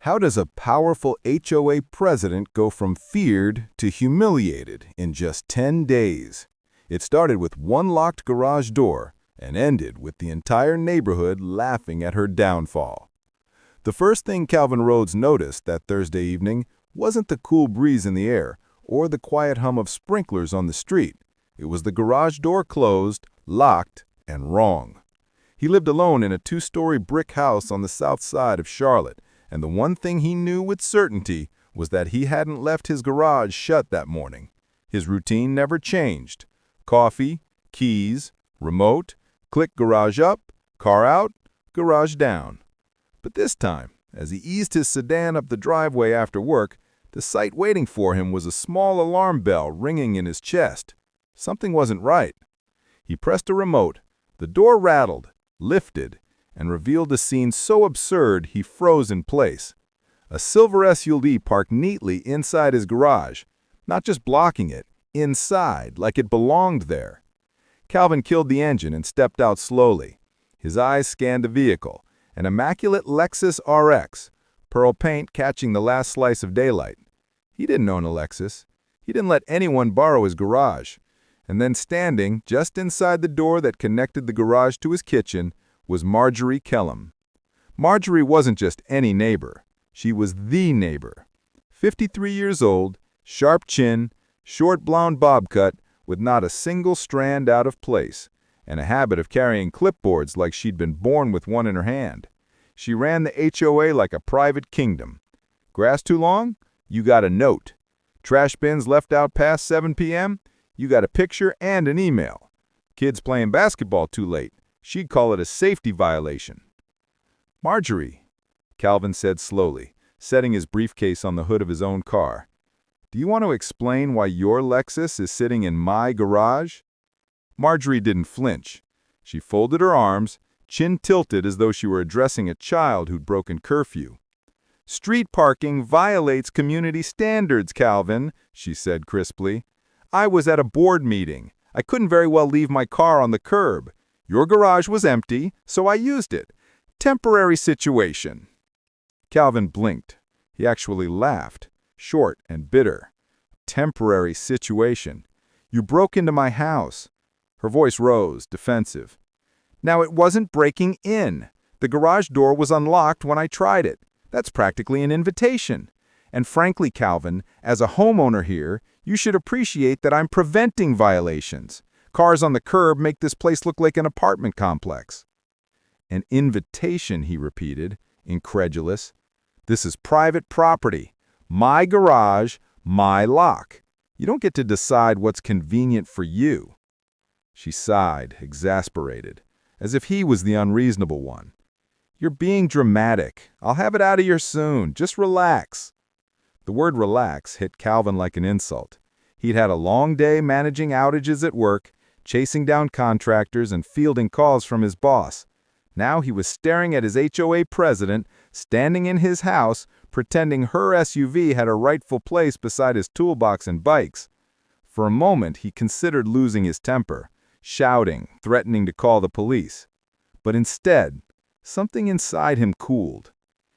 How does a powerful HOA president go from feared to humiliated in just 10 days? It started with one locked garage door and ended with the entire neighborhood laughing at her downfall. The first thing Calvin Rhodes noticed that Thursday evening wasn't the cool breeze in the air or the quiet hum of sprinklers on the street. It was the garage door closed, locked, and wrong. He lived alone in a 2-story brick house on the south side of Charlotte, and the one thing he knew with certainty was that he hadn't left his garage shut that morning. His routine never changed. Coffee, keys, remote, click garage up, car out, garage down. But this time, as he eased his sedan up the driveway after work, the sight waiting for him was a small alarm bell ringing in his chest. Something wasn't right. He pressed a remote, the door rattled, lifted, and revealed a scene so absurd he froze in place. A silver SUV parked neatly inside his garage, not just blocking it, inside, like it belonged there. Calvin killed the engine and stepped out slowly. His eyes scanned the vehicle, an immaculate Lexus RX, pearl paint catching the last slice of daylight. He didn't own a Lexus. He didn't let anyone borrow his garage. And then standing just inside the door that connected the garage to his kitchen was Marjorie Kellum. Marjorie wasn't just any neighbor. She was the neighbor. 53 years old, sharp chin, short blonde bob cut with not a single strand out of place, and a habit of carrying clipboards like she'd been born with one in her hand. She ran the HOA like a private kingdom. Grass too long? You got a note. Trash bins left out past 7 p.m.? You got a picture and an email. Kids playing basketball too late? She'd call it a safety violation. Marjorie, Calvin said slowly, setting his briefcase on the hood of his own car. Do you want to explain why your Lexus is sitting in my garage? Marjorie didn't flinch. She folded her arms, chin tilted as though she were addressing a child who'd broken curfew. Street parking violates community standards, Calvin, she said crisply. I was at a board meeting. I couldn't very well leave my car on the curb. Your garage was empty, so I used it. Temporary situation. Calvin blinked. He actually laughed, short and bitter. Temporary situation. You broke into my house. Her voice rose, defensive. Now, it wasn't breaking in. The garage door was unlocked when I tried it. That's practically an invitation. And frankly, Calvin, as a homeowner here, you should appreciate that I'm preventing violations. Cars on the curb make this place look like an apartment complex. An invitation, he repeated, incredulous. This is private property. My garage, my lock. You don't get to decide what's convenient for you. She sighed, exasperated, as if he was the unreasonable one. You're being dramatic. I'll have it out of here soon. Just relax. The word relax hit Calvin like an insult. He'd had a long day managing outages at work, chasing down contractors and fielding calls from his boss. Now he was staring at his HOA president, standing in his house, pretending her SUV had a rightful place beside his toolbox and bikes. For a moment, he considered losing his temper, shouting, threatening to call the police. But instead, something inside him cooled.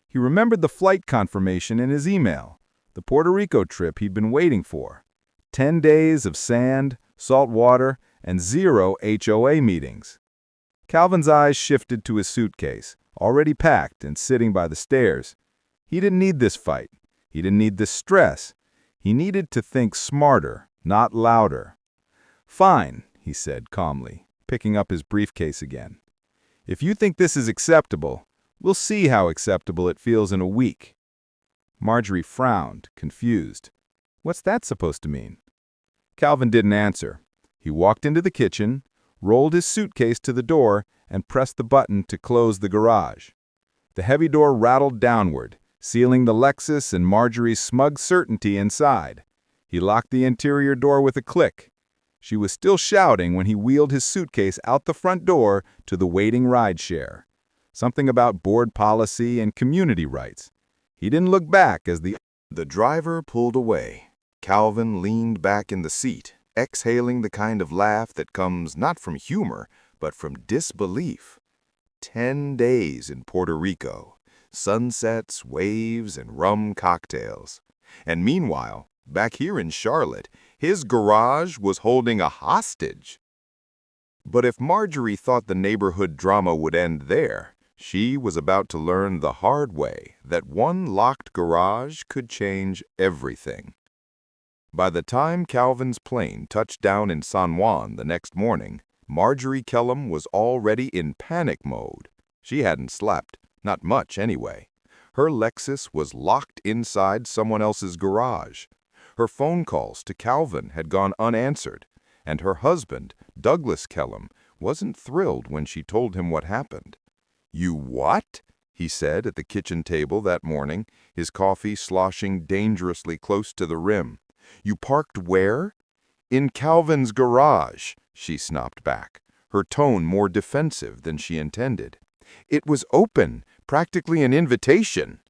He remembered the flight confirmation in his email, the Puerto Rico trip he'd been waiting for. 10 days of sand, salt water, and 0 HOA meetings. Calvin's eyes shifted to his suitcase, already packed and sitting by the stairs. He didn't need this fight. He didn't need this stress. He needed to think smarter, not louder. Fine, he said calmly, picking up his briefcase again. If you think this is acceptable, we'll see how acceptable it feels in a week. Marjorie frowned, confused. What's that supposed to mean? Calvin didn't answer. He walked into the kitchen, rolled his suitcase to the door, and pressed the button to close the garage. The heavy door rattled downward, sealing the Lexus and Marjorie's smug certainty inside. He locked the interior door with a click. She was still shouting when he wheeled his suitcase out the front door to the waiting rideshare. Something about board policy and community rights. He didn't look back as the driver pulled away. Calvin leaned back in the seat, exhaling the kind of laugh that comes not from humor, but from disbelief. 10 days in Puerto Rico, sunsets, waves, and rum cocktails. And meanwhile, back here in Charlotte, his garage was holding a hostage. But if Marjorie thought the neighborhood drama would end there, she was about to learn the hard way that one locked garage could change everything. By the time Calvin's plane touched down in San Juan the next morning, Marjorie Kellum was already in panic mode. She hadn't slept, not much anyway. Her Lexus was locked inside someone else's garage. Her phone calls to Calvin had gone unanswered, and her husband, Douglas Kellum, wasn't thrilled when she told him what happened. "You what?" he said at the kitchen table that morning, his coffee sloshing dangerously close to the rim. "You parked where?" "In Calvin's garage," she snapped back, her tone more defensive than she intended. "It was open, practically an invitation."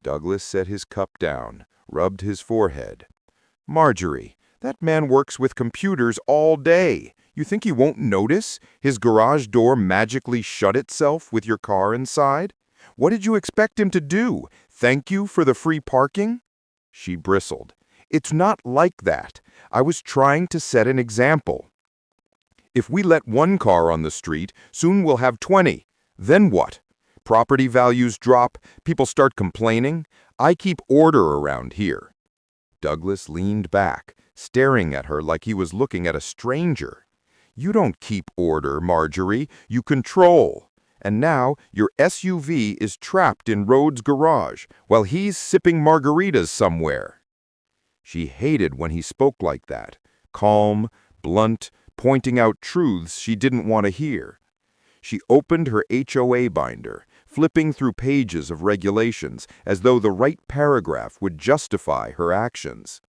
Douglas set his cup down, rubbed his forehead. "Marjorie, that man works with computers all day. You think he won't notice? His garage door magically shut itself with your car inside? What did you expect him to do? Thank you for the free parking?" She bristled. "It's not like that. I was trying to set an example. If we let one car on the street, soon we'll have 20. Then what? Property values drop, people start complaining. I keep order around here." Douglas leaned back, staring at her like he was looking at a stranger. "You don't keep order, Marjorie. You control. And now your SUV is trapped in Rhodes' garage while he's sipping margaritas somewhere." She hated when he spoke like that, calm, blunt, pointing out truths she didn't want to hear. She opened her HOA binder, flipping through pages of regulations as though the right paragraph would justify her actions.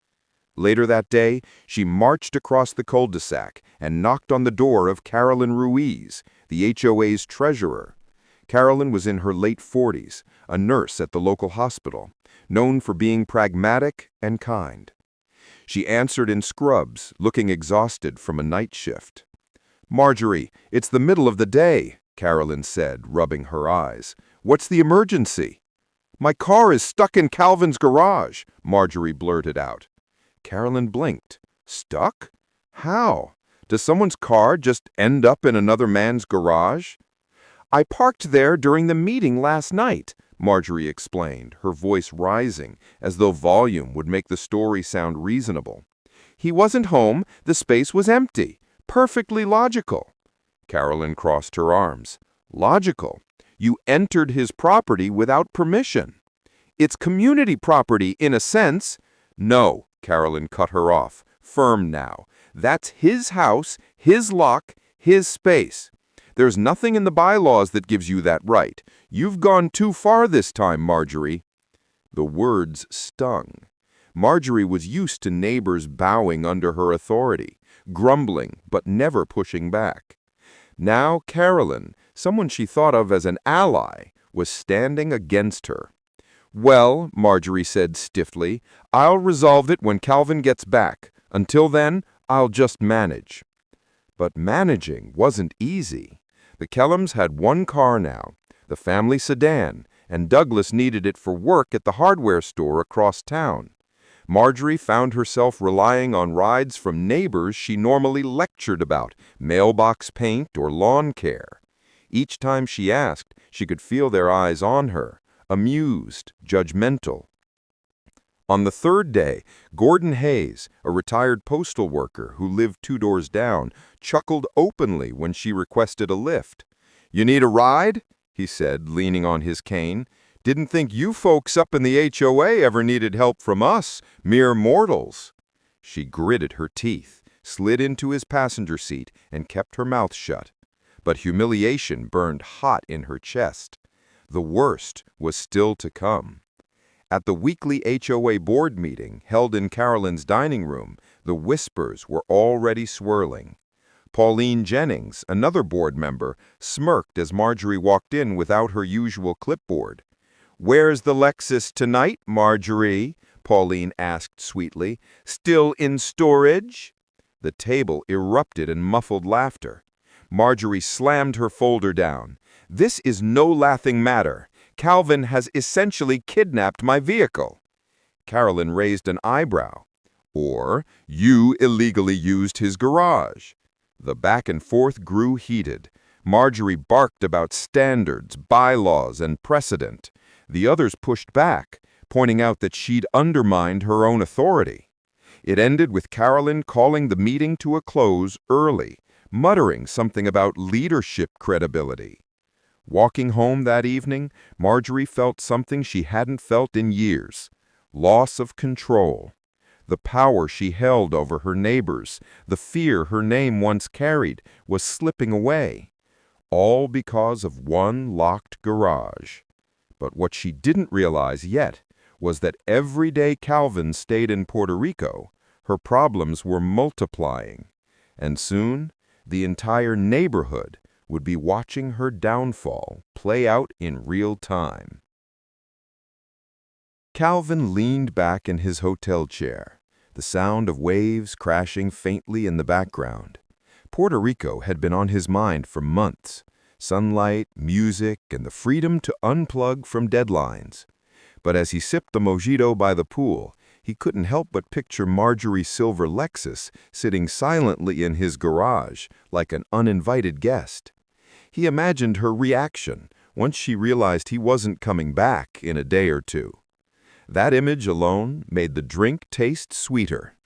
Later that day, she marched across the cul-de-sac and knocked on the door of Carolyn Ruiz, the HOA's treasurer. Carolyn was in her late 40s, a nurse at the local hospital, known for being pragmatic and kind. She answered in scrubs, looking exhausted from a night shift. "Marjorie, it's the middle of the day," Carolyn said, rubbing her eyes. "What's the emergency?" "My car is stuck in Calvin's garage," Marjorie blurted out. Carolyn blinked. "Stuck? How? Does someone's car just end up in another man's garage?" "I parked there during the meeting last night," Marjorie explained, her voice rising, as though volume would make the story sound reasonable. "He wasn't home, the space was empty. Perfectly logical." Carolyn crossed her arms. "Logical? You entered his property without permission." "It's community property, in a sense." "No," Carolyn cut her off, firm now. "That's his house, his lock, his space. There's nothing in the bylaws that gives you that right. You've gone too far this time, Marjorie." The words stung. Marjorie was used to neighbors bowing under her authority, grumbling but never pushing back. Now Carolyn, someone she thought of as an ally, was standing against her. "Well," Marjorie said stiffly, "I'll resolve it when Calvin gets back. Until then, I'll just manage." But managing wasn't easy. The Kellums had one car now, the family sedan, and Douglas needed it for work at the hardware store across town. Marjorie found herself relying on rides from neighbors she normally lectured about, mailbox paint or lawn care. Each time she asked, she could feel their eyes on her, amused, judgmental. On the third day, Gordon Hayes, a retired postal worker who lived 2 doors down, chuckled openly when she requested a lift. "You need a ride?" he said, leaning on his cane. "Didn't think you folks up in the HOA ever needed help from us, mere mortals." She gritted her teeth, slid into his passenger seat, and kept her mouth shut. But humiliation burned hot in her chest. The worst was still to come. At the weekly HOA board meeting held in Carolyn's dining room, the whispers were already swirling. Pauline Jennings, another board member, smirked as Marjorie walked in without her usual clipboard. "Where's the Lexus tonight, Marjorie?" Pauline asked sweetly. "Still in storage?" The table erupted in muffled laughter. Marjorie slammed her folder down. "This is no laughing matter. Calvin has essentially kidnapped my vehicle." Carolyn raised an eyebrow. "Or, you illegally used his garage." The back and forth grew heated. Marjorie barked about standards, bylaws, and precedent. The others pushed back, pointing out that she'd undermined her own authority. It ended with Carolyn calling the meeting to a close early, muttering something about leadership credibility. Walking home that evening, Marjorie felt something she hadn't felt in years: loss of control. The power she held over her neighbors, the fear her name once carried, was slipping away. All because of one locked garage. But what she didn't realize yet was that every day Calvin stayed in Puerto Rico, her problems were multiplying. And soon, the entire neighborhood would be watching her downfall play out in real time. Calvin leaned back in his hotel chair, the sound of waves crashing faintly in the background. Puerto Rico had been on his mind for months: sunlight, music, and the freedom to unplug from deadlines. But as he sipped the mojito by the pool, he couldn't help but picture Marjorie's silver Lexus sitting silently in his garage like an uninvited guest. He imagined her reaction once she realized he wasn't coming back in a day or two. That image alone made the drink taste sweeter.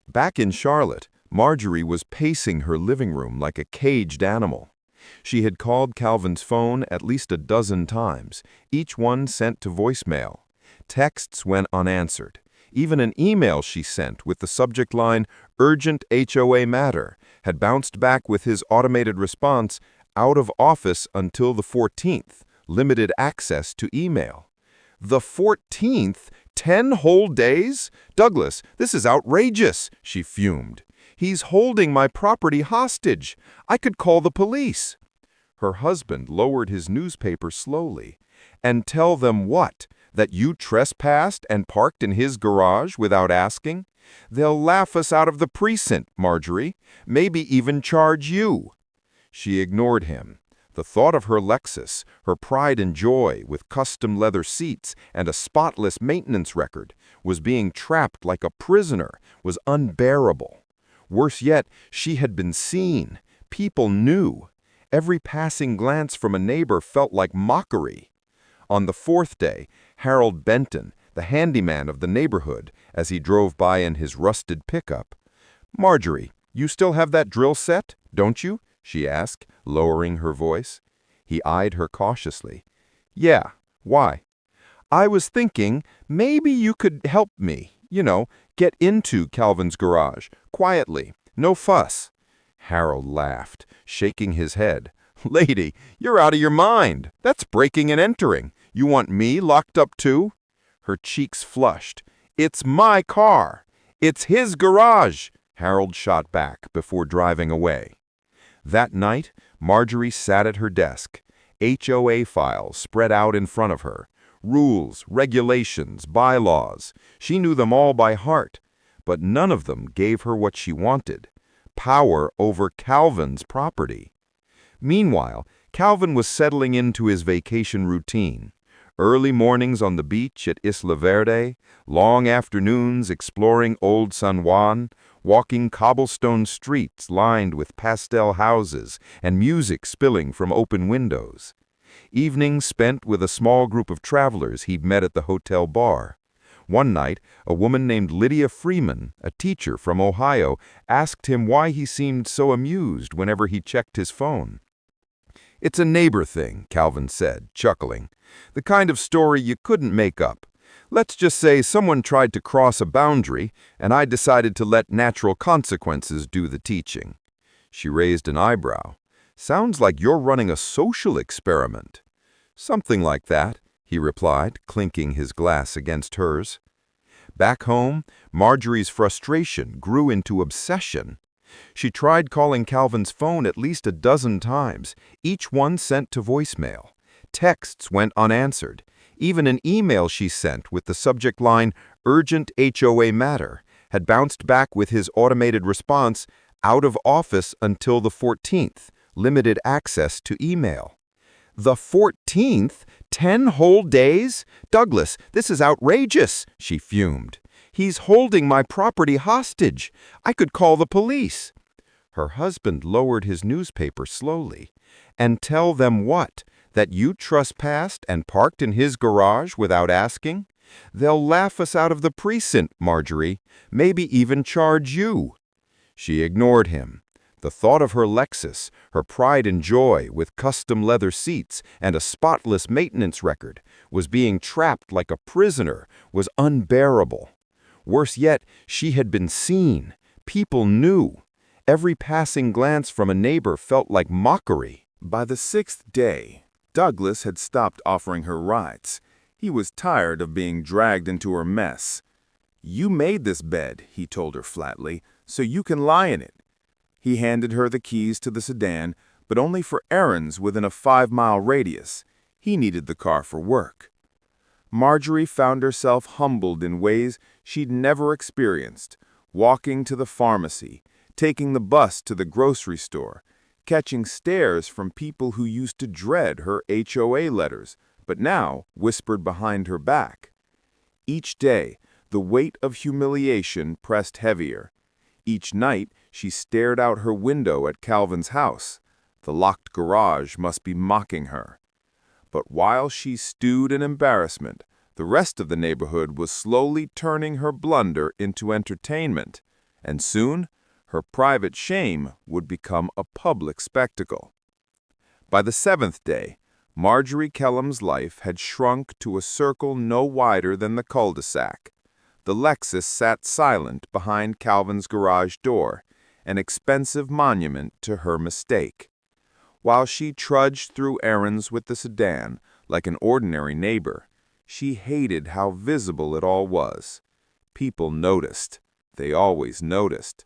Back in Charlotte, Marjorie was pacing her living room like a caged animal. She had called Calvin's phone at least a dozen times, each one sent to voicemail. Texts went unanswered. Even an email she sent with the subject line, "Urgent HOA matter," had bounced back with his automated response, "Out of office until the 14th, limited access to email." The 14th? 10 whole days? "Douglas, this is outrageous," she fumed. "He's holding my property hostage. I could call the police." Her husband lowered his newspaper slowly. "And tell them what? That you trespassed and parked in his garage without asking? They'll laugh us out of the precinct, Marjorie. Maybe even charge you." She ignored him. The thought of her Lexus, her pride and joy with custom leather seats and a spotless maintenance record, was being trapped like a prisoner, was unbearable. Worse yet, she had been seen. People knew. Every passing glance from a neighbor felt like mockery. On the fourth day, Harold Benton, the handyman of the neighborhood, as he drove by in his rusted pickup, "Marjorie, you still have that drill set, don't you?" she asked, lowering her voice. He eyed her cautiously. "Yeah, why?" "I was thinking maybe you could help me, get into Calvin's garage, quietly, no fuss." Harold laughed, shaking his head. "Lady, you're out of your mind. That's breaking and entering. You want me locked up too?" Her cheeks flushed. "It's my car. It's his garage," Harold shot back before driving away. That night, Marjorie sat at her desk. HOA files spread out in front of her. Rules, regulations, bylaws. She knew them all by heart, but none of them gave her what she wanted: power over Calvin's property. Meanwhile, Calvin was settling into his vacation routine. Early mornings on the beach at Isla Verde, long afternoons exploring Old San Juan, walking cobblestone streets lined with pastel houses and music spilling from open windows. Evenings spent with a small group of travelers he'd met at the hotel bar. One night, a woman named Lydia Freeman, a teacher from Ohio, asked him why he seemed so amused whenever he checked his phone. "It's a neighbor thing," Calvin said, chuckling. "The kind of story you couldn't make up. Let's just say someone tried to cross a boundary, and I decided to let natural consequences do the teaching." She raised an eyebrow. "Sounds like you're running a social experiment." "Something like that," he replied, clinking his glass against hers. Back home, Marjorie's frustration grew into obsession. She tried calling Calvin's phone at least a dozen times, each one sent to voicemail. Texts went unanswered. Even an email she sent with the subject line, "Urgent HOA matter," had bounced back with his automated response, "Out of office until the 14th, limited access to email." The 14th? 10 whole days? Douglas, this is outrageous, she fumed. He's holding my property hostage. I could call the police. Her husband lowered his newspaper slowly. And tell them what? That you trespassed and parked in his garage without asking? They'll laugh us out of the precinct, Marjorie. Maybe even charge you. She ignored him. The thought of her Lexus, her pride and joy with custom leather seats and a spotless maintenance record, was being trapped like a prisoner, was unbearable. Worse yet, she had been seen. People knew. Every passing glance from a neighbor felt like mockery. By the 6th day, Douglas had stopped offering her rides. He was tired of being dragged into her mess. "You made this bed," he told her flatly, "so you can lie in it." He handed her the keys to the sedan, but only for errands within a 5-mile radius. He needed the car for work. Marjorie found herself humbled in ways she'd never experienced, walking to the pharmacy, taking the bus to the grocery store, catching stares from people who used to dread her HOA letters, but now whispered behind her back. Each day, the weight of humiliation pressed heavier. Each night, she stared out her window at Calvin's house. The locked garage must be mocking her. But while she stewed in embarrassment, the rest of the neighborhood was slowly turning her blunder into entertainment, and soon, her private shame would become a public spectacle. By the 7th day, Marjorie Kellum's life had shrunk to a circle no wider than the cul-de-sac. The Lexus sat silent behind Calvin's garage door, an expensive monument to her mistake. While she trudged through errands with the sedan, like an ordinary neighbor, she hated how visible it all was. People noticed. They always noticed.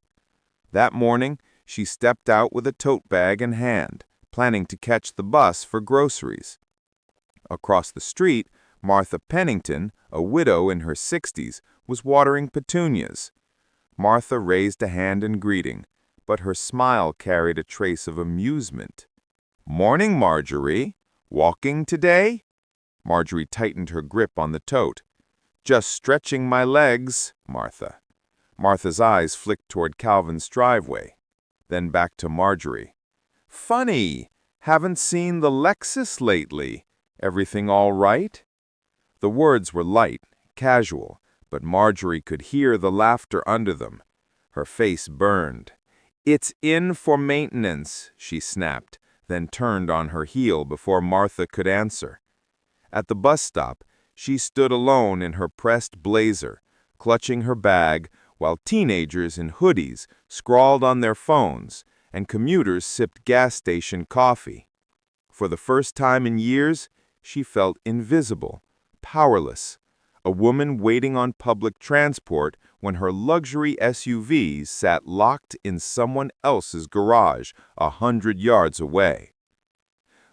That morning, she stepped out with a tote bag in hand, planning to catch the bus for groceries. Across the street, Martha Pennington, a widow in her 60s, was watering petunias. Martha raised a hand in greeting, but her smile carried a trace of amusement. "Morning, Marjorie. Walking today?" Marjorie tightened her grip on the tote. "Just stretching my legs, Martha." Martha's eyes flicked toward Calvin's driveway, then back to Marjorie. "Funny. Haven't seen the Lexus lately. Everything all right?" The words were light, casual, but Marjorie could hear the laughter under them. Her face burned. "It's in for maintenance," she snapped, then turned on her heel before Martha could answer. At the bus stop, she stood alone in her pressed blazer, clutching her bag, while teenagers in hoodies scrawled on their phones and commuters sipped gas station coffee. For the first time in years, she felt invisible, powerless, a woman waiting on public transport when her luxury SUV sat locked in someone else's garage 100 yards away.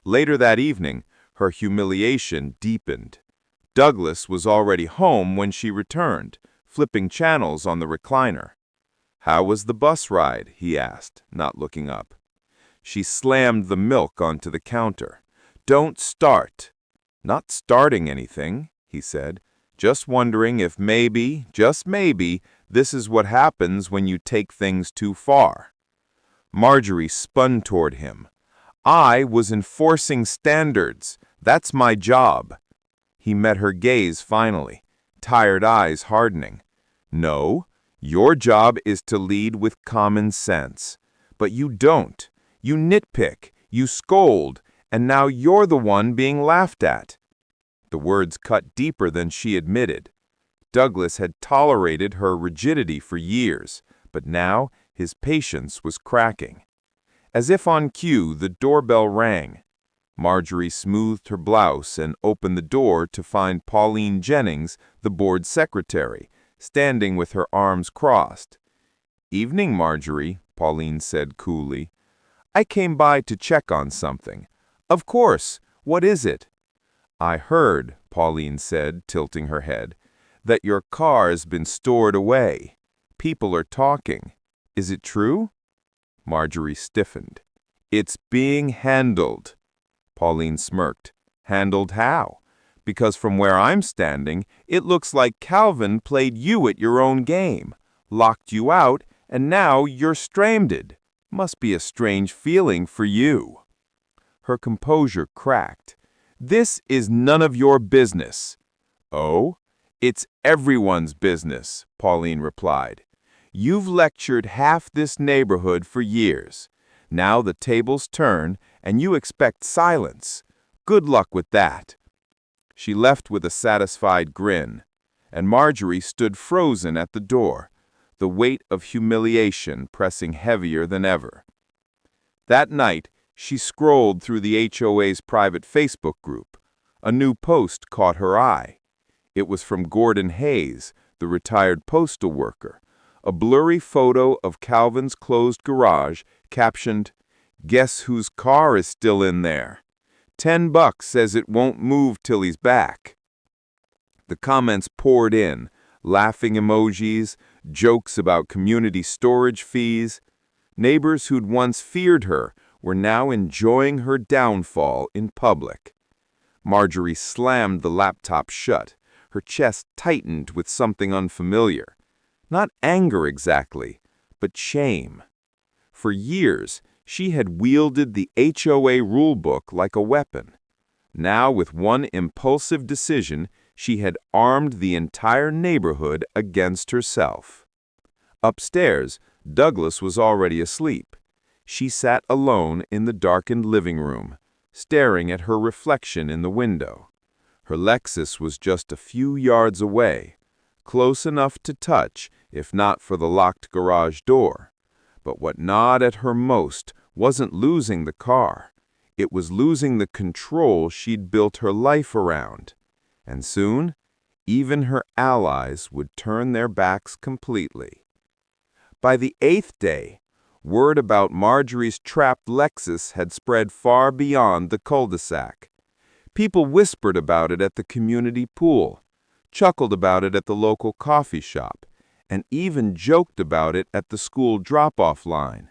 Later that evening, her humiliation deepened. Douglas was already home when she returned, flipping channels on the recliner. "How was the bus ride?" he asked, not looking up. She slammed the milk onto the counter. "Don't start." "Not starting anything," he said. "Just wondering if maybe, just maybe, this is what happens when you take things too far." Marjorie spun toward him. "I was enforcing standards. That's my job." He met her gaze finally, tired eyes hardening. "No, your job is to lead with common sense. But you don't. You nitpick, you scold, and now you're the one being laughed at." The words cut deeper than she admitted. Douglas had tolerated her rigidity for years, but now his patience was cracking. As if on cue, the doorbell rang. Marjorie smoothed her blouse and opened the door to find Pauline Jennings, the board secretary, standing with her arms crossed. "Evening, Marjorie," Pauline said coolly. "I came by to check on something." "Of course. What is it?" "I heard," Pauline said, tilting her head, "that your car's been stored away. People are talking. Is it true?" Marjorie stiffened. "It's being handled." Pauline smirked. "Handled how? because from where I'm standing, it looks like Calvin played you at your own game, locked you out, and now you're stranded. Must be a strange feeling for you." Her composure cracked. "This is none of your business." "Oh? It's everyone's business," Pauline replied. "You've lectured half this neighborhood for years. Now the tables turn, and you expect silence. Good luck with that." She left with a satisfied grin, and Marjorie stood frozen at the door, the weight of humiliation pressing heavier than ever. That night, she scrolled through the HOA's private Facebook group. A new post caught her eye. It was from Gordon Hayes, the retired postal worker, a blurry photo of Calvin's closed garage captioned, "Guess whose car is still in there? $10 says it won't move till he's back." The comments poured in, laughing emojis, jokes about community storage fees. Neighbors who'd once feared her were now enjoying her downfall in public. Marjorie slammed the laptop shut, her chest tightened with something unfamiliar. Not anger exactly, but shame. For years, she had wielded the HOA rulebook like a weapon. Now, with one impulsive decision, she had armed the entire neighborhood against herself. Upstairs, Douglas was already asleep. She sat alone in the darkened living room, staring at her reflection in the window. Her Lexus was just a few yards away, close enough to touch, if not for the locked garage door. But what gnawed at her most wasn't losing the car. It was losing the control she'd built her life around. And soon, even her allies would turn their backs completely. By the 8th day, word about Marjorie's trapped Lexus had spread far beyond the cul-de-sac. People whispered about it at the community pool, chuckled about it at the local coffee shop, and even joked about it at the school drop-off line.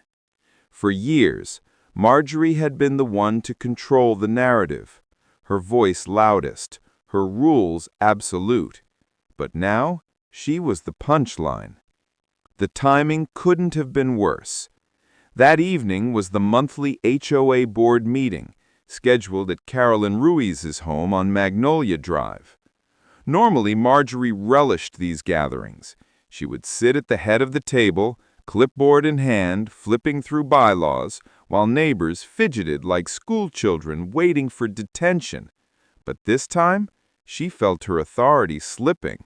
For years, Marjorie had been the one to control the narrative, her voice loudest, her rules absolute. But now, she was the punchline. The timing couldn't have been worse. That evening was the monthly HOA board meeting, scheduled at Carolyn Ruiz's home on Magnolia Drive. Normally, Marjorie relished these gatherings. She would sit at the head of the table, clipboard in hand, flipping through bylaws, while neighbors fidgeted like schoolchildren waiting for detention. But this time, she felt her authority slipping.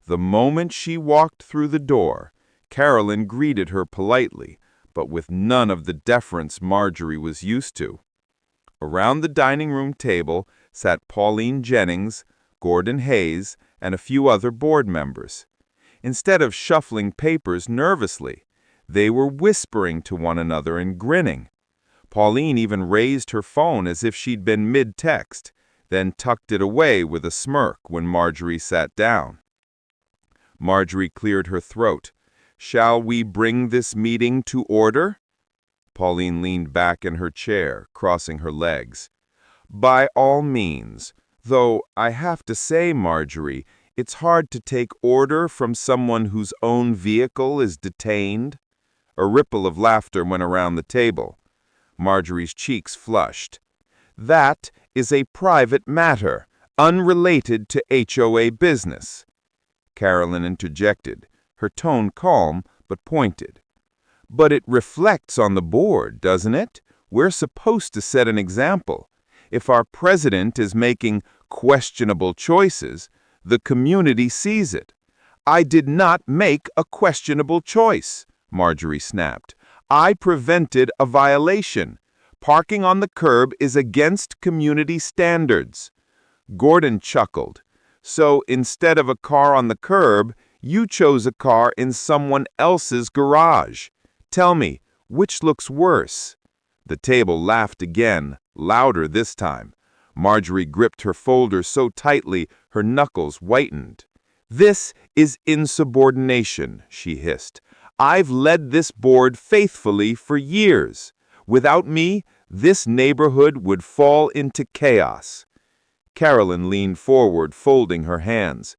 The moment she walked through the door, Carolyn greeted her politely, but with none of the deference Marjorie was used to. Around the dining room table sat Pauline Jennings, Gordon Hayes, and a few other board members. Instead of shuffling papers nervously, they were whispering to one another and grinning. Pauline even raised her phone as if she'd been mid-text, then tucked it away with a smirk when Marjorie sat down. Marjorie cleared her throat. "Shall we bring this meeting to order?" Pauline leaned back in her chair, crossing her legs. "By all means, though I have to say, Marjorie, it's hard to take order from someone whose own vehicle is detained." A ripple of laughter went around the table. Marjorie's cheeks flushed. "That is a private matter, unrelated to HOA business." Carolyn interjected, her tone calm but pointed. "But it reflects on the board, doesn't it? We're supposed to set an example. If our president is making questionable choices, the community sees it." "I did not make a questionable choice," Marjorie snapped. "I prevented a violation. Parking on the curb is against community standards." Gordon chuckled. "So instead of a car on the curb, you chose a car in someone else's garage. Tell me, which looks worse?" The table laughed again, louder this time. Marjorie gripped her folder so tightly her knuckles whitened. "This is insubordination," she hissed. "I've led this board faithfully for years. Without me, this neighborhood would fall into chaos." Carolyn leaned forward, folding her hands.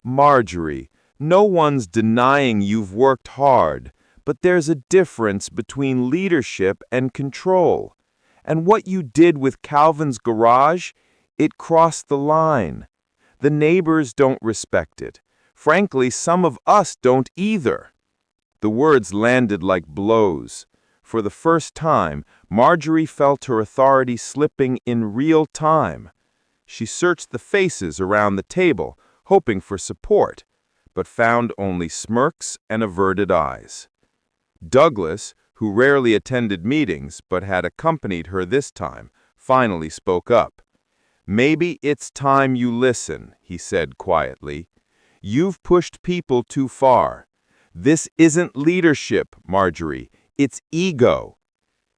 Marjorie, no one's denying you've worked hard, but there's a difference between leadership and control. And what you did with Calvin's garage, it crossed the line. The neighbors don't respect it. Frankly, some of us don't either. The words landed like blows. For the first time, Marjorie felt her authority slipping in real time. She searched the faces around the table, hoping for support, but found only smirks and averted eyes. Douglas, who rarely attended meetings but had accompanied her this time, finally spoke up. "Maybe it's time you listen," he said quietly. "You've pushed people too far. This isn't leadership, Marjorie. It's ego."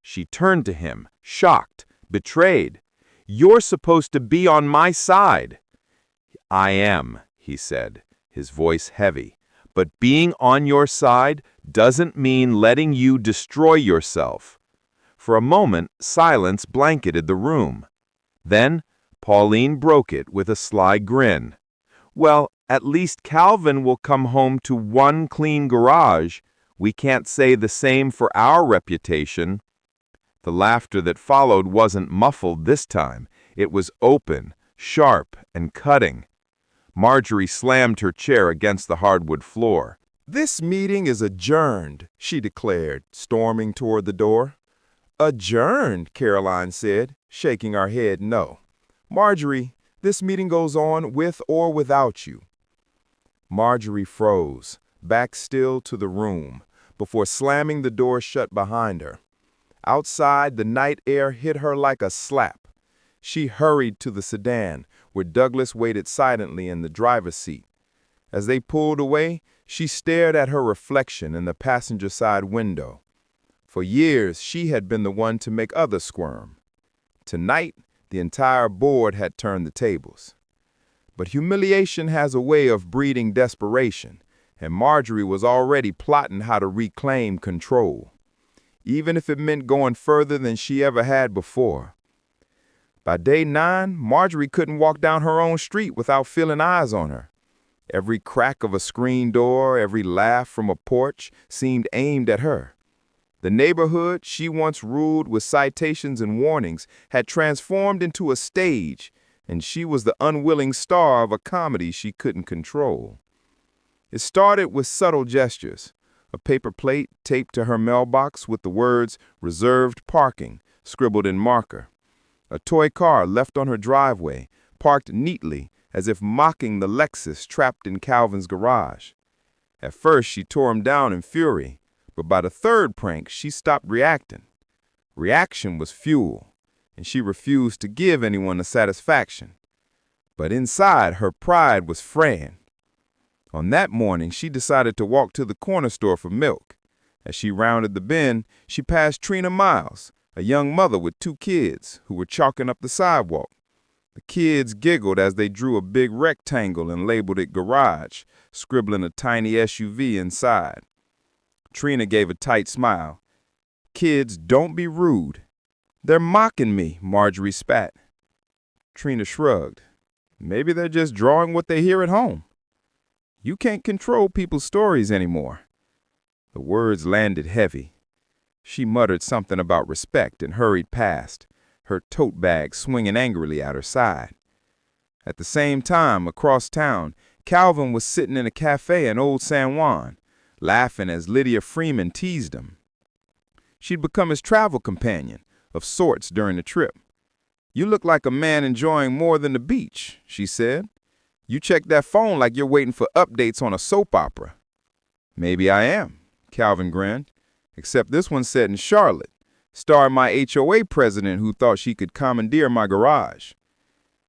She turned to him, shocked, betrayed. "You're supposed to be on my side." "I am," he said, his voice heavy. "But being on your side doesn't mean letting you destroy yourself." For a moment, silence blanketed the room. Then, Pauline broke it with a sly grin. "Well, at least Calvin will come home to one clean garage. We can't say the same for our reputation." The laughter that followed wasn't muffled this time. It was open, sharp, and cutting. Marjorie slammed her chair against the hardwood floor. "This meeting is adjourned," she declared, storming toward the door. "Adjourned," Caroline said, shaking her head no. "Marjorie, this meeting goes on with or without you." Marjorie froze, back still to the room, before slamming the door shut behind her. Outside, the night air hit her like a slap. She hurried to the sedan, where Douglas waited silently in the driver's seat. As they pulled away, she stared at her reflection in the passenger side window. For years, she had been the one to make others squirm. Tonight, the entire board had turned the tables. But humiliation has a way of breeding desperation, and Marjorie was already plotting how to reclaim control, even if it meant going further than she ever had before. By day 9, Marjorie couldn't walk down her own street without feeling eyes on her. Every crack of a screen door, every laugh from a porch seemed aimed at her. The neighborhood she once ruled with citations and warnings had transformed into a stage, and she was the unwilling star of a comedy she couldn't control. It started with subtle gestures, a paper plate taped to her mailbox with the words "Reserved Parking" scribbled in marker. A toy car left on her driveway, parked neatly as if mocking the Lexus trapped in Calvin's garage. At first, she tore him down in fury, but by the third prank, she stopped reacting. Reaction was fuel, and she refused to give anyone the satisfaction. But inside, her pride was fraying. On that morning, she decided to walk to the corner store for milk. As she rounded the bend, she passed Trina Miles, a young mother with 2 kids, who were chalking up the sidewalk. The kids giggled as they drew a big rectangle and labeled it garage, scribbling a tiny SUV inside. Trina gave a tight smile. "Kids, don't be rude." "They're mocking me," Marjorie spat. Trina shrugged. "Maybe they're just drawing what they hear at home. You can't control people's stories anymore." The words landed heavy. She muttered something about respect and hurried past, her tote bag swinging angrily at her side. At the same time, across town, Calvin was sitting in a cafe in Old San Juan, laughing as Lydia Freeman teased him. She'd become his travel companion, of sorts, during the trip. "You look like a man enjoying more than the beach," she said. "You check that phone like you're waiting for updates on a soap opera." "Maybe I am," Calvin grinned, "except this one set in Charlotte, starring my HOA president who thought she could commandeer my garage."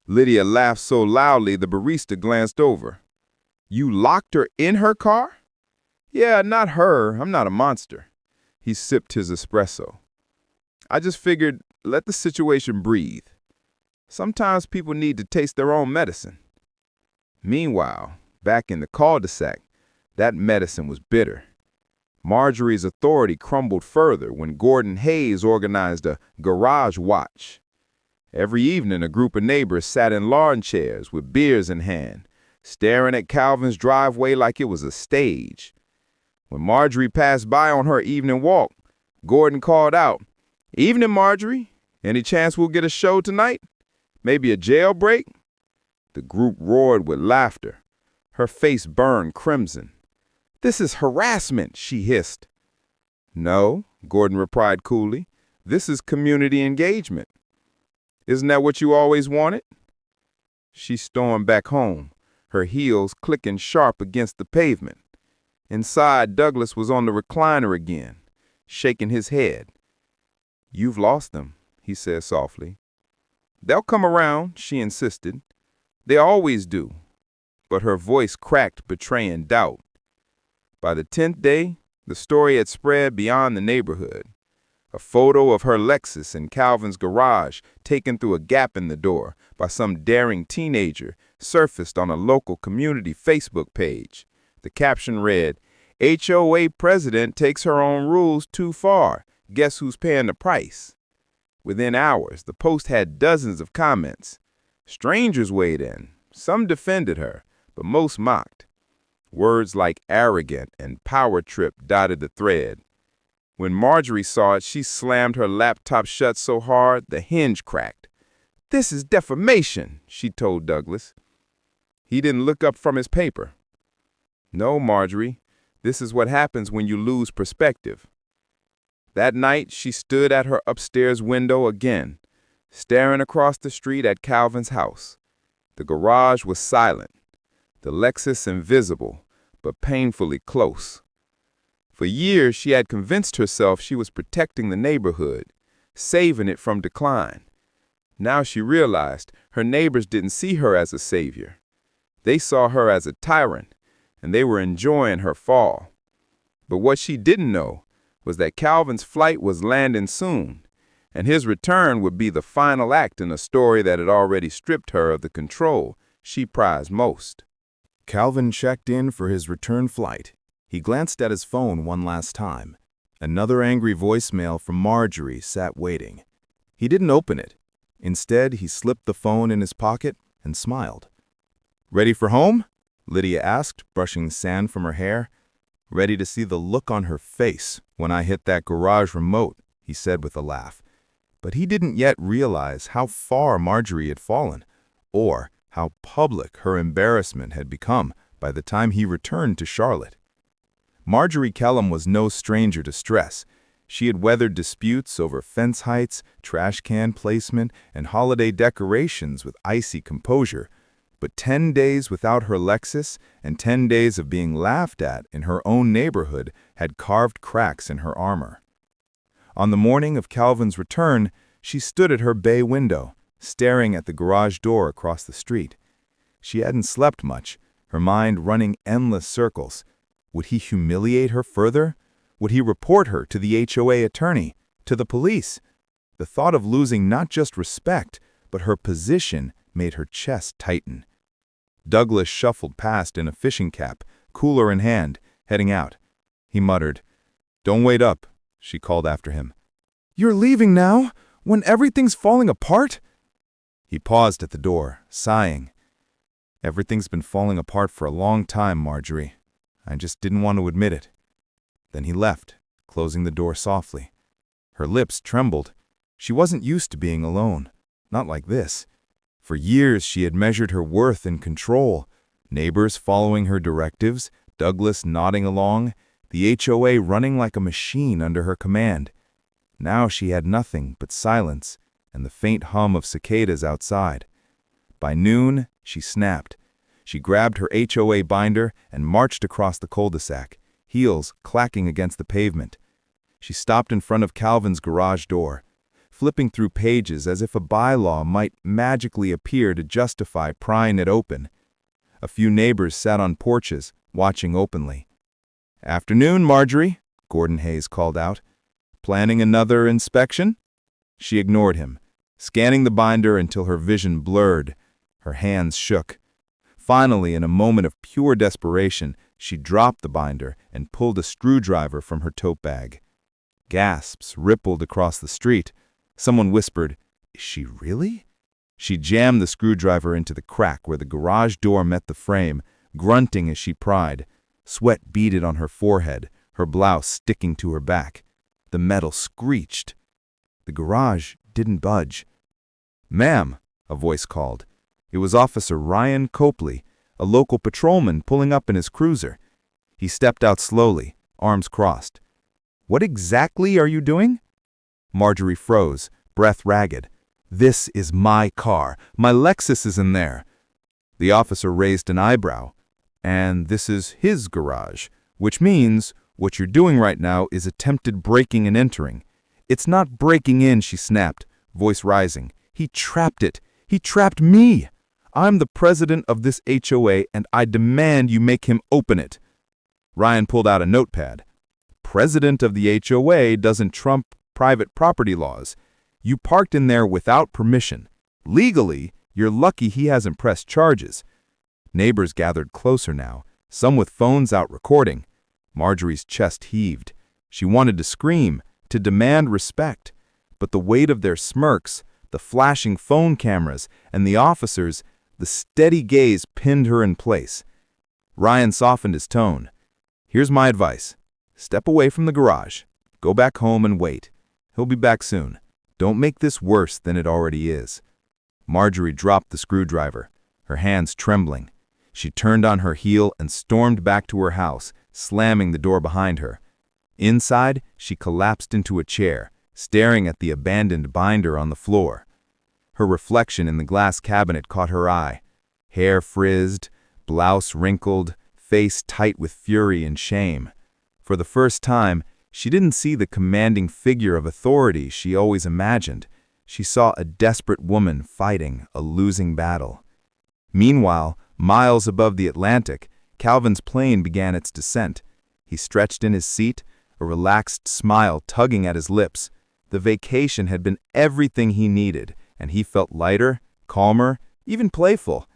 Lydia laughed so loudly the barista glanced over. "You locked her in her car?" "Yeah, not her. I'm not a monster." He sipped his espresso. "I just figured, let the situation breathe. Sometimes people need to taste their own medicine." Meanwhile, back in the cul-de-sac, that medicine was bitter. Marjorie's authority crumbled further when Gordon Hayes organized a garage watch. Every evening, a group of neighbors sat in lawn chairs with beers in hand, staring at Calvin's driveway like it was a stage. When Marjorie passed by on her evening walk, Gordon called out, "Evening, Marjorie. Any chance we'll get a show tonight? Maybe a jailbreak?" The group roared with laughter. Her face burned crimson. "This is harassment," she hissed. "No," Gordon replied coolly. "This is community engagement. Isn't that what you always wanted?" She stormed back home, her heels clicking sharp against the pavement. Inside, Douglas was on the recliner again, shaking his head. "You've lost them," he said softly. "They'll come around," she insisted. "They always do." But her voice cracked, betraying doubt. By the 10th day, the story had spread beyond the neighborhood. A photo of her Lexus in Calvin's garage, taken through a gap in the door by some daring teenager, surfaced on a local community Facebook page. The caption read, "HOA president takes her own rules too far. Guess who's paying the price?" Within hours, the post had dozens of comments. Strangers weighed in. Some defended her, but most mocked. Words like arrogant and power trip dotted the thread. When Marjorie saw it, she slammed her laptop shut so hard the hinge cracked. "This is defamation," she told Douglas. He didn't look up from his paper. "No, Marjorie, this is what happens when you lose perspective." That night, she stood at her upstairs window again, staring across the street at Calvin's house. The garage was silent, the Lexus invisible, but painfully close. For years, she had convinced herself she was protecting the neighborhood, saving it from decline. Now she realized her neighbors didn't see her as a savior. They saw her as a tyrant, and they were enjoying her fall. But what she didn't know was that Calvin's flight was landing soon, and his return would be the final act in a story that had already stripped her of the control she prized most. Calvin checked in for his return flight. He glanced at his phone one last time. Another angry voicemail from Marjorie sat waiting. He didn't open it. Instead, he slipped the phone in his pocket and smiled. "Ready for home?" Lydia asked, brushing sand from her hair. "Ready to see the look on her face when I hit that garage remote," he said with a laugh. But he didn't yet realize how far Marjorie had fallen, or how public her embarrassment had become by the time he returned to Charlotte. Marjorie Kellum was no stranger to stress. She had weathered disputes over fence heights, trash can placement, and holiday decorations with icy composure. But 10 days without her Lexus and 10 days of being laughed at in her own neighborhood had carved cracks in her armor. On the morning of Calvin's return, she stood at her bay window, staring at the garage door across the street. She hadn't slept much, her mind running endless circles. Would he humiliate her further? Would he report her to the HOA attorney, to the police? The thought of losing not just respect, but her position made her chest tighten. Douglas shuffled past in a fishing cap, cooler in hand, heading out. He muttered, "Don't wait up," she called after him. "You're leaving now, when everything's falling apart?" He paused at the door, sighing. "Everything's been falling apart for a long time, Marjorie. I just didn't want to admit it." Then he left, closing the door softly. Her lips trembled. She wasn't used to being alone. Not like this. For years she had measured her worth in control. Neighbors following her directives, Douglas nodding along, the HOA running like a machine under her command. Now she had nothing but silence and the faint hum of cicadas outside. By noon, she snapped. She grabbed her HOA binder and marched across the cul-de-sac, heels clacking against the pavement. She stopped in front of Calvin's garage door, flipping through pages as if a bylaw might magically appear to justify prying it open. A few neighbors sat on porches, watching openly. "Afternoon, Marjorie," Gordon Hayes called out. "Planning another inspection?" She ignored him, scanning the binder until her vision blurred. Her hands shook. Finally, in a moment of pure desperation, she dropped the binder and pulled a screwdriver from her tote bag. Gasps rippled across the street. Someone whispered, Is she really? She jammed the screwdriver into the crack where the garage door met the frame, grunting as she pried. Sweat beaded on her forehead, her blouse sticking to her back. The metal screeched. The garage didn't budge. "Ma'am," a voice called. It was Officer Ryan Copley, a local patrolman pulling up in his cruiser. He stepped out slowly, arms crossed. "What exactly are you doing?" Marjorie froze, breath ragged. "This is my car. My Lexus is in there." The officer raised an eyebrow. "And this is his garage, which means what you're doing right now is attempted breaking and entering." "It's not breaking in," she snapped, voice rising. "He trapped it. He trapped me. I'm the president of this HOA, and I demand you make him open it." Ryan pulled out a notepad. "President of the HOA doesn't trump private property laws. You parked in there without permission. Legally, you're lucky he hasn't pressed charges." Neighbors gathered closer now, some with phones out recording. Marjorie's chest heaved. She wanted to scream, to demand respect. But the weight of their smirks, the flashing phone cameras, and the officers, the steady gaze pinned her in place. Ryan softened his tone. "Here's my advice. Step away from the garage. Go back home and wait. He'll be back soon. Don't make this worse than it already is." Marjorie dropped the screwdriver, her hands trembling. She turned on her heel and stormed back to her house, slamming the door behind her. Inside, she collapsed into a chair, staring at the abandoned binder on the floor. Her reflection in the glass cabinet caught her eye. Hair frizzed, blouse wrinkled, face tight with fury and shame. For the first time, she didn't see the commanding figure of authority she always imagined. She saw a desperate woman fighting a losing battle. Meanwhile, miles above the Atlantic, Calvin's plane began its descent. He stretched in his seat, a relaxed smile tugging at his lips. The vacation had been everything he needed, and he felt lighter, calmer, even playful.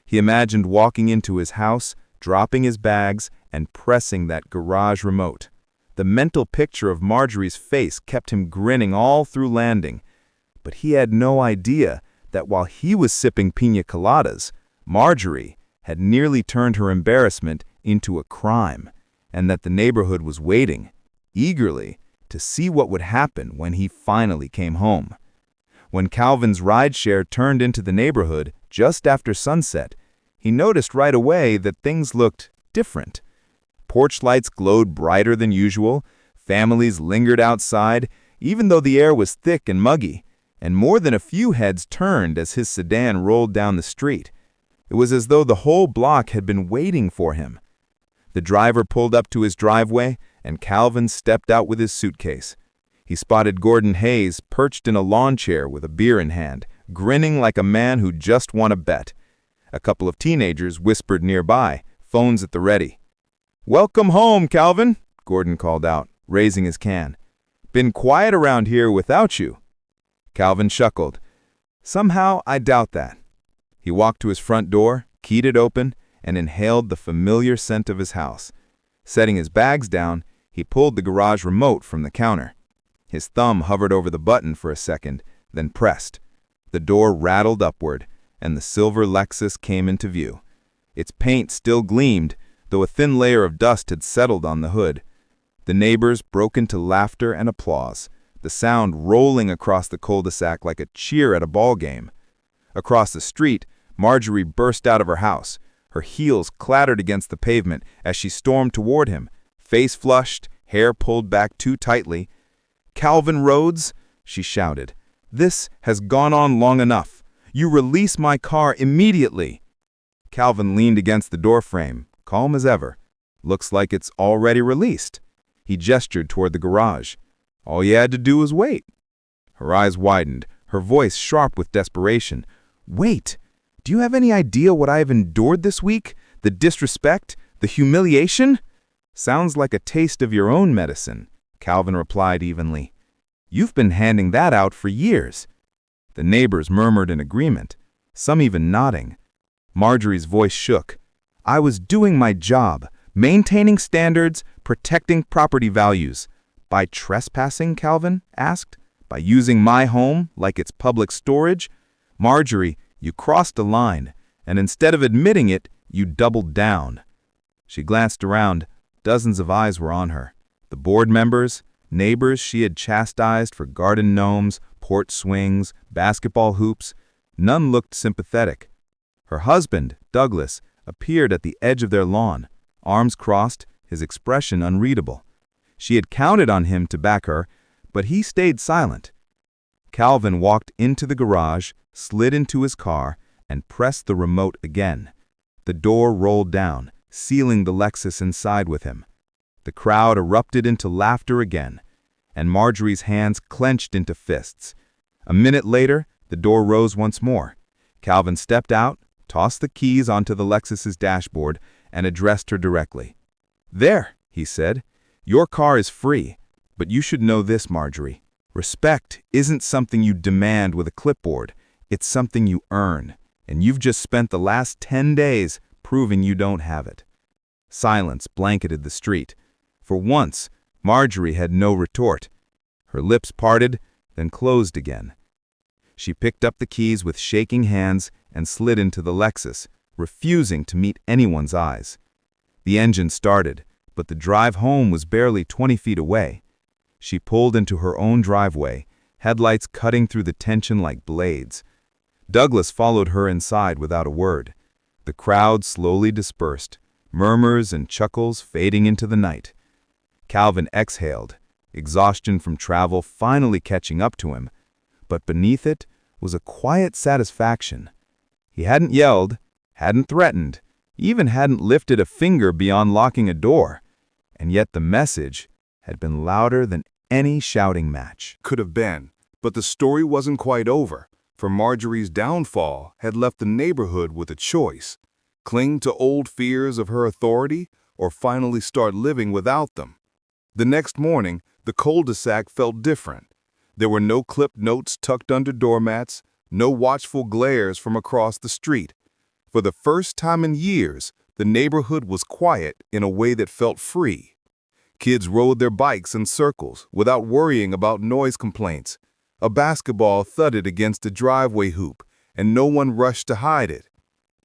He imagined walking into his house, dropping his bags, and pressing that garage remote. The mental picture of Marjorie's face kept him grinning all through landing. But he had no idea that while he was sipping piña coladas, Marjorie had nearly turned her embarrassment into a crime, and that the neighborhood was waiting, eagerly, to see what would happen when he finally came home. When Calvin's rideshare turned into the neighborhood just after sunset, he noticed right away that things looked different. Porch lights glowed brighter than usual, families lingered outside, even though the air was thick and muggy, and more than a few heads turned as his sedan rolled down the street. It was as though the whole block had been waiting for him. The driver pulled up to his driveway, and Calvin stepped out with his suitcase. He spotted Gordon Hayes perched in a lawn chair with a beer in hand, grinning like a man who just won a bet. A couple of teenagers whispered nearby, phones at the ready. "Welcome home, Calvin," Gordon called out, raising his can. "Been quiet around here without you." Calvin chuckled. "Somehow I doubt that." He walked to his front door, keyed it open, and inhaled the familiar scent of his house. Setting his bags down, he pulled the garage remote from the counter. His thumb hovered over the button for a second, then pressed. The door rattled upward, and the silver Lexus came into view. Its paint still gleamed, though a thin layer of dust had settled on the hood. The neighbors broke into laughter and applause, the sound rolling across the cul-de-sac like a cheer at a ball game. Across the street, Marjorie burst out of her house. Her heels clattered against the pavement as she stormed toward him, face flushed, hair pulled back too tightly. "Calvin Rhodes," she shouted, "this has gone on long enough. You release my car immediately." Calvin leaned against the doorframe, calm as ever. "Looks like it's already released." He gestured toward the garage. "All you had to do was wait." Her eyes widened, her voice sharp with desperation. "Wait! Do you have any idea what I have endured this week? The disrespect? The humiliation?" "Sounds like a taste of your own medicine," Calvin replied evenly. "You've been handing that out for years." The neighbors murmured in agreement, some even nodding. Marjorie's voice shook. "I was doing my job, maintaining standards, protecting property values." "By trespassing?" Calvin asked. by using my home like it's public storage? Marjorie, you crossed a line, and instead of admitting it, you doubled down." She glanced around. Dozens of eyes were on her. The board members, neighbors she had chastised for garden gnomes, porch swings, basketball hoops. None looked sympathetic. Her husband, Douglas, appeared at the edge of their lawn, arms crossed, his expression unreadable. She had counted on him to back her, but he stayed silent. Calvin walked into the garage, slid into his car, and pressed the remote again. The door rolled down, sealing the Lexus inside with him. The crowd erupted into laughter again, and Marjorie's hands clenched into fists. A minute later, the door rose once more. Calvin stepped out, tossed the keys onto the Lexus's dashboard, and addressed her directly. "There," he said, "your car is free, but you should know this, Marjorie. Respect isn't something you demand with a clipboard. It's something you earn, and you've just spent the last 10 days proving you don't have it." Silence blanketed the street. For once, Marjorie had no retort. Her lips parted, then closed again. She picked up the keys with shaking hands and slid into the Lexus, refusing to meet anyone's eyes. The engine started, but the drive home was barely 20 feet away. She pulled into her own driveway, headlights cutting through the tension like blades. Douglas followed her inside without a word. The crowd slowly dispersed, murmurs and chuckles fading into the night. Calvin exhaled, exhaustion from travel finally catching up to him, but beneath it was a quiet satisfaction. He hadn't yelled, hadn't threatened, even hadn't lifted a finger beyond locking a door, and yet the message had been louder than any shouting match. Could have been, but the story wasn't quite over, for Marjorie's downfall had left the neighborhood with a choice: cling to old fears of her authority or finally start living without them. The next morning, the cul-de-sac felt different. There were no clipped notes tucked under doormats, no watchful glares from across the street. For the first time in years, the neighborhood was quiet in a way that felt free. Kids rode their bikes in circles without worrying about noise complaints. A basketball thudded against a driveway hoop, and no one rushed to hide it.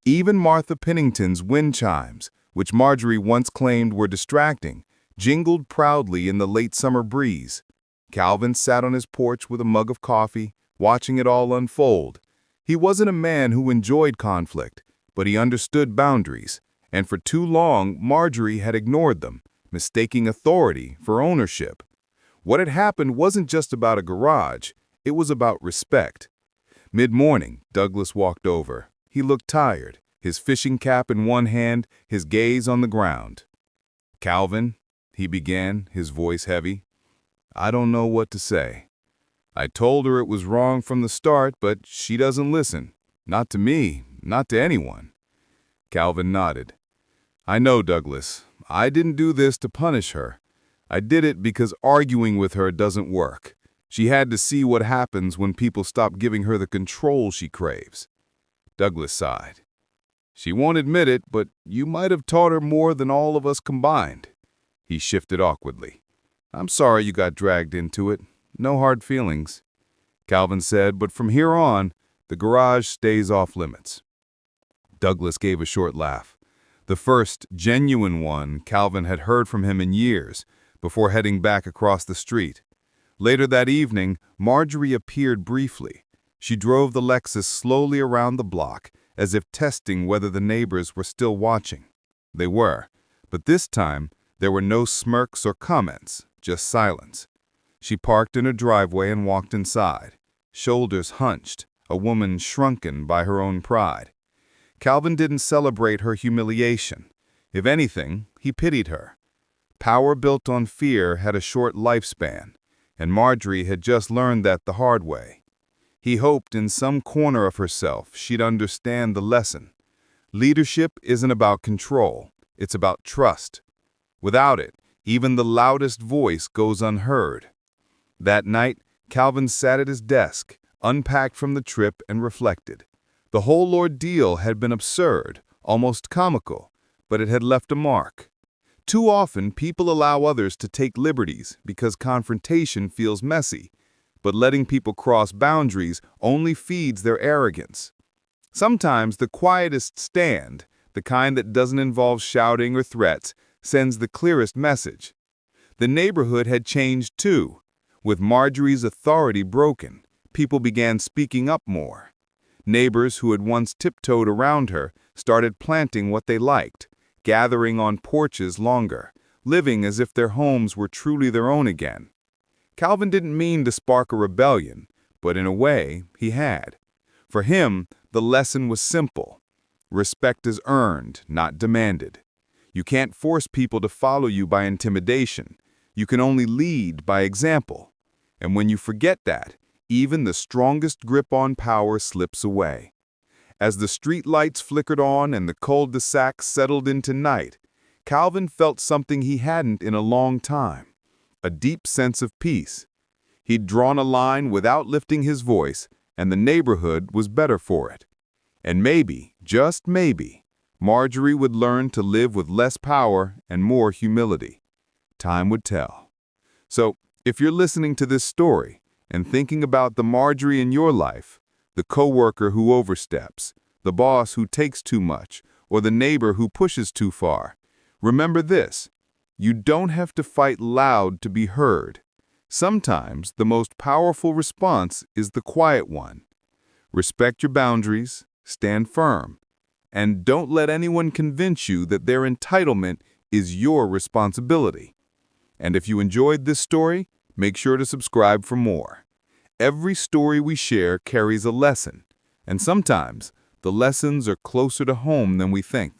Even Martha Pennington's wind chimes, which Marjorie once claimed were distracting, jingled proudly in the late summer breeze. Calvin sat on his porch with a mug of coffee, watching it all unfold. He wasn't a man who enjoyed conflict, but he understood boundaries, and for too long Marjorie had ignored them, mistaking authority for ownership. What had happened wasn't just about a garage, it was about respect. Mid-morning, Douglas walked over. He looked tired, his fishing cap in one hand, his gaze on the ground. "Calvin," he began, his voice heavy, "I don't know what to say. I told her it was wrong from the start, but she doesn't listen. Not to me, not to anyone." Calvin nodded. "I know, Douglas. I didn't do this to punish her. I did it because arguing with her doesn't work. She had to see what happens when people stop giving her the control she craves." Douglas sighed. "She won't admit it, but you might have taught her more than all of us combined." He shifted awkwardly. "I'm sorry you got dragged into it. No hard feelings." Calvin said, "But from here on, the garage stays off limits." Douglas gave a short laugh. The first genuine one Calvin had heard from him in years, before heading back across the street. Later that evening, Marjorie appeared briefly. She drove the Lexus slowly around the block, as if testing whether the neighbors were still watching. They were, but this time, there were no smirks or comments, just silence. She parked in her driveway and walked inside, shoulders hunched, a woman shrunken by her own pride. Calvin didn't celebrate her humiliation. If anything, he pitied her. Power built on fear had a short lifespan, and Marjorie had just learned that the hard way. He hoped in some corner of herself she'd understand the lesson. Leadership isn't about control, it's about trust. Without it, even the loudest voice goes unheard. That night, Calvin sat at his desk, unpacked from the trip, and reflected. The whole ordeal had been absurd, almost comical, but it had left a mark. Too often, people allow others to take liberties because confrontation feels messy. but letting people cross boundaries only feeds their arrogance. Sometimes the quietest stand, the kind that doesn't involve shouting or threats, sends the clearest message. The neighborhood had changed too. With Marjorie's authority broken, people began speaking up more. Neighbors who had once tiptoed around her started planting what they liked, gathering on porches longer, living as if their homes were truly their own again. Calvin didn't mean to spark a rebellion, but in a way, he had. For him, the lesson was simple. Respect is earned, not demanded. You can't force people to follow you by intimidation. You can only lead by example. And when you forget that, even the strongest grip on power slips away. As the street lights flickered on and the cul-de-sac settled into night, Calvin felt something he hadn't in a long time, a deep sense of peace. He'd drawn a line without lifting his voice, and the neighborhood was better for it. And maybe, just maybe, Marjorie would learn to live with less power and more humility. Time would tell. So, if you're listening to this story and thinking about the Marjorie in your life, the coworker who oversteps, the boss who takes too much, or the neighbor who pushes too far, remember this: you don't have to fight loud to be heard. Sometimes the most powerful response is the quiet one. Respect your boundaries, stand firm, and don't let anyone convince you that their entitlement is your responsibility. And if you enjoyed this story, make sure to subscribe for more. Every story we share carries a lesson, and sometimes the lessons are closer to home than we think.